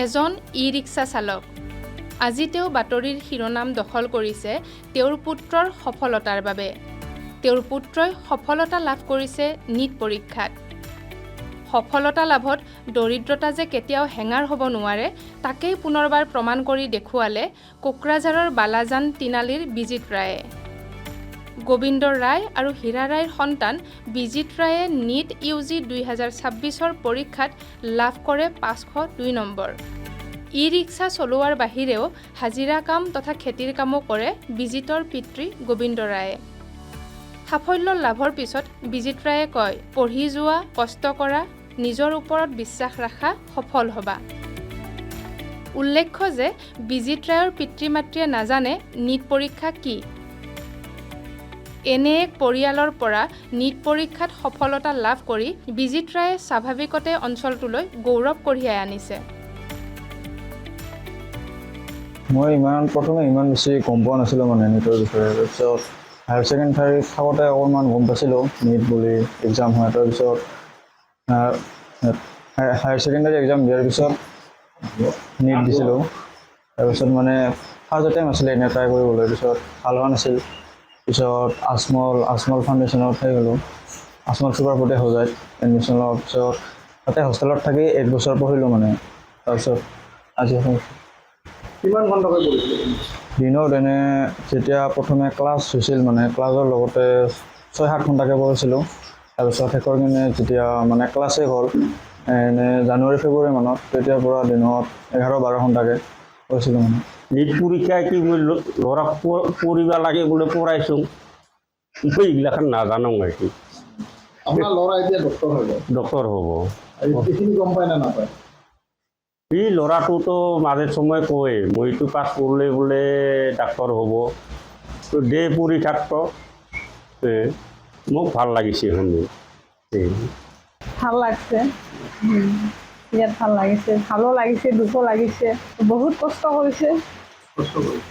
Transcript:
এজন ই-ৰিক্সা চালক। আজি তেওঁ বাতৰিৰ শিৰোনাম দখল কৰিছে তেওঁৰ পুত্ৰৰ সফলতাৰ বাবে। তেওঁৰ পুত্ৰই সফলতা লাভ কৰিছে নীট পৰীক্ষাত। সফলতা লাভত দৰিদ্ৰতা যে কেতিয়াও হেঙাৰ হ'ব নোৱাৰে, তাকেই পুনৰবাৰ প্ৰমাণ কৰি দেখুৱালে কোকৰাঝাৰৰ বালাজান তিনালিৰ বিজিত ৰায়ে। গোবিন্দ ৰায় আৰু হীৰা ৰায়ৰ সন্তান বিজিত ৰায়ে নীট ইউজি 2026ৰ পৰীক্ষাত লাভ কৰে 502 নম্বৰ। ই-ৰিক্সা চলোৱাৰ বাহিৰেও হাজিৰা কাম তথা খেতিৰ কামো কৰে বিজিতৰ পিতৃ গোবিন্দ ৰায়ে। সাফল্য লাভৰ পিছত বিজিত ৰায়ে কয়, পঢ়ি যোৱা, কষ্ট কৰা, নিজৰ ওপৰত বিশ্বাস ৰাখা, সফল হ'বা। উল্লেখ্য যে বিজিত ৰায়ৰ পিতৃ-মাতৃয়ে নাজানে নীট পৰীক্ষা কি। এনে এক পৰিয়ালৰ পৰা নীট পৰীক্ষাত সফলতা লাভ কৰি বিজিত ৰায়ে স্বাভাৱিকতে অঞ্চলটোলৈ গৌৰৱ কঢ়িয়াই আনিছে। মই প্ৰথমে ইমান বেছি গম পোৱা নাছিলোঁ মানে নীটৰ বিষয়ে। তাৰপিছত হায়াৰ ছেকেণ্ডাৰীত থাকোঁতে অকণমান গম পাইছিলোঁ নীট বুলি এক্সাম হয়। তাৰপিছত হায়াৰ ছেকেণ্ডাৰী এক্সাম দিয়াৰ পিছত নীট দিছিলোঁ। তাৰপিছত মানে ফাৰ্ষ্ট টাইম আছিলে এনে ট্ৰাই কৰিবলৈ। পিছত ভাল হোৱা নাছিল। পিছত আজমল ফাউণ্ডেশ্যনত গ'লোঁ। আজমল চুপাৰ ফটে হোজাইত এডমিশ্যন লোৱাৰ পিছত তাতে হোষ্টেলত থাকি 1 বছৰ পঢ়িলোঁ মানে। তাৰপিছত আজি কিমান ঘণ্টাকৈ পঢ়িছিলে? দিনত এনে যেতিয়া প্ৰথমে ক্লাছ হৈছিল মানে ক্লাছৰ লগতে 6-7 ঘণ্টাকৈ পঢ়িছিলোঁ। তাৰপিছত শেষৰ কিনে যেতিয়া মানে ক্লাছেই হ'ল এনে জানুৱাৰী ফেব্ৰুৱাৰী মানত, তেতিয়াৰ পৰা দিনত 11-12 ঘণ্টাকৈ পঢ়িছিলোঁ মানে। নীট পৰীক্ষাই কি ল'ৰাক পঢ়িব লাগে বোলে পঢ়াইছোঁ, মই এইগিলাখন নাজানো আৰু। আপোনাৰ ল'ৰা এতিয়া ডক্টৰ হ'ব। ডক্টৰ হ'ব। এইখিনি গম পায় নে নাপায়? এই ল'ৰাটোতো মাজে সময়ে কয় মইতো পাছ কৰিলে বোলে ডাক্তৰ হ'ব, তো দে পঢ়ি থাকতো। মোক ভাল লাগিছে শুনি। ভাল লাগছে, বিৰাট ভাল লাগিছে, ভালো লাগিছে, দুখো লাগিছে, বহুত কষ্ট কৰিছে। কষ্ট কৰিছে।